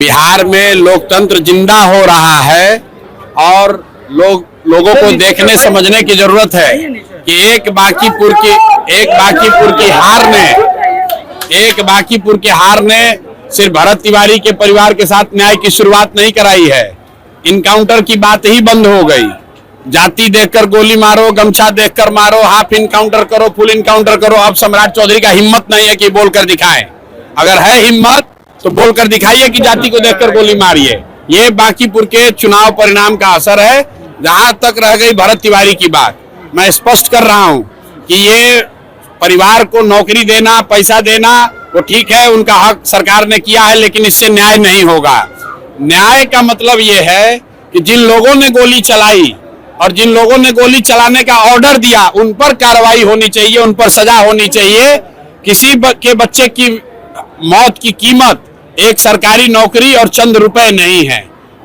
बिहार में लोकतंत्र जिंदा हो रहा है और लोगों को देखने समझने की जरूरत है कि एक बांकीपुर की हार ने सिर्फ भरत तिवारी के परिवार के साथ न्याय की शुरुआत नहीं कराई है। इनकाउंटर की बात ही बंद हो गई। जाति देखकर गोली मारो, गमछा देखकर मारो, हाफ इनकाउंटर करो, फुल इनकाउंटर करो। अब सम्राट चौधरी का हिम्मत नहीं है कि बोलकर दिखाएं। अगर है हिम्मत तो बोलकर दिखाइए कि जाति को देखकर गोली मारिए। ये बांकीपुर के चुनाव परिणाम का असर है। जहां तक रह गई भरत तिवारी की बात, मैं स्पष्ट कर रहा हूं कि ये परिवार को नौकरी देना, पैसा देना वो ठीक है, उनका हक सरकार ने किया है, लेकिन इससे न्याय नहीं होगा। न्याय का मतलब ये है कि जिन लोगों ने गोली चलाई और जिन लोगों ने गोली चलाने का ऑर्डर दिया उन पर कार्रवाई होनी चाहिए, उन पर सजा होनी चाहिए। किसी के बच्चे की मौत की कीमत एक सरकारी नौकरी और चंद रुपए नहीं है।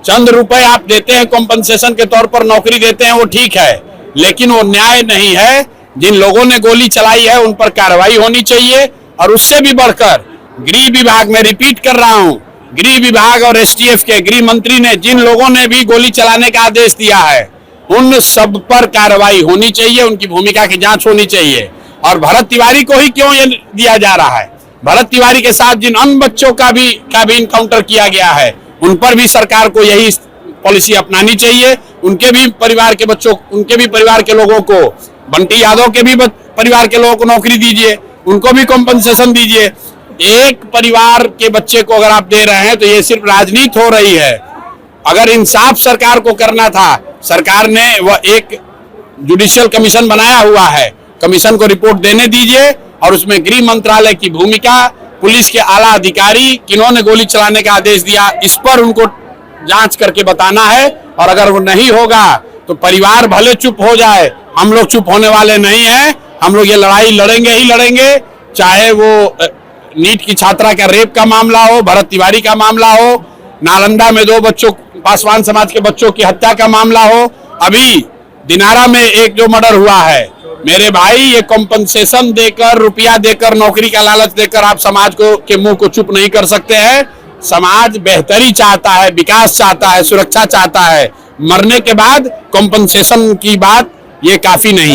चंद रुपए आप देते हैं कॉम्पनसेशन के तौर पर, नौकरी देते हैं, वो ठीक है, लेकिन वो न्याय नहीं है। जिन लोगों ने गोली चलाई है उन पर कार्रवाई होनी चाहिए। और उससे भी बढ़कर गृह विभाग में रिपीट कर रहा हूं, गृह विभाग और एसटीएफ के गृह मंत्री ने जिन लोगों ने भी गोली चलाने का आदेश दिया है उन सब पर कार्रवाई होनी चाहिए, उनकी भूमिका की जांच होनी चाहिए। और भरत तिवारी को ही क्यों ये दिया जा रहा है? भरत तिवारी के साथ जिन अन्य बच्चों का भी इनकाउंटर किया गया है उन पर भी सरकार को यही पॉलिसी अपनानी चाहिए। उनके भी परिवार के बच्चों, उनके भी परिवार के लोगों को, बंटी यादव के भी परिवार के लोगों को नौकरी दीजिए, उनको भी कॉम्पनसेशन दीजिए। एक परिवार के बच्चे को अगर आप दे रहे हैं तो ये सिर्फ राजनीति हो रही है। अगर इंसाफ सरकार को करना था, सरकार ने वह एक जुडिशियल कमीशन बनाया हुआ है, कमीशन को रिपोर्ट देने दीजिए और उसमें गृह मंत्रालय की भूमिका, पुलिस के आला अधिकारी किन्होंने गोली चलाने का आदेश दिया, इस पर उनको जांच करके बताना है। और अगर वो नहीं होगा तो परिवार भले चुप हो जाए, हम लोग चुप होने वाले नहीं हैं। हम लोग ये लड़ाई लड़ेंगे ही लड़ेंगे, चाहे वो नीट की छात्रा का रेप का मामला हो, भरत तिवारी का मामला हो, नालंदा में 2 बच्चों, पासवान समाज के बच्चों की हत्या का मामला हो, अभी दिनारा में एक जो मर्डर हुआ है। मेरे भाई, ये कॉम्पनसेशन देकर, रुपया देकर, नौकरी का लालच देकर आप समाज को के मुंह को चुप नहीं कर सकते हैं। समाज बेहतरी चाहता है, विकास चाहता है, सुरक्षा चाहता है। मरने के बाद कॉम्पनसेशन की बात ये काफी नहीं है।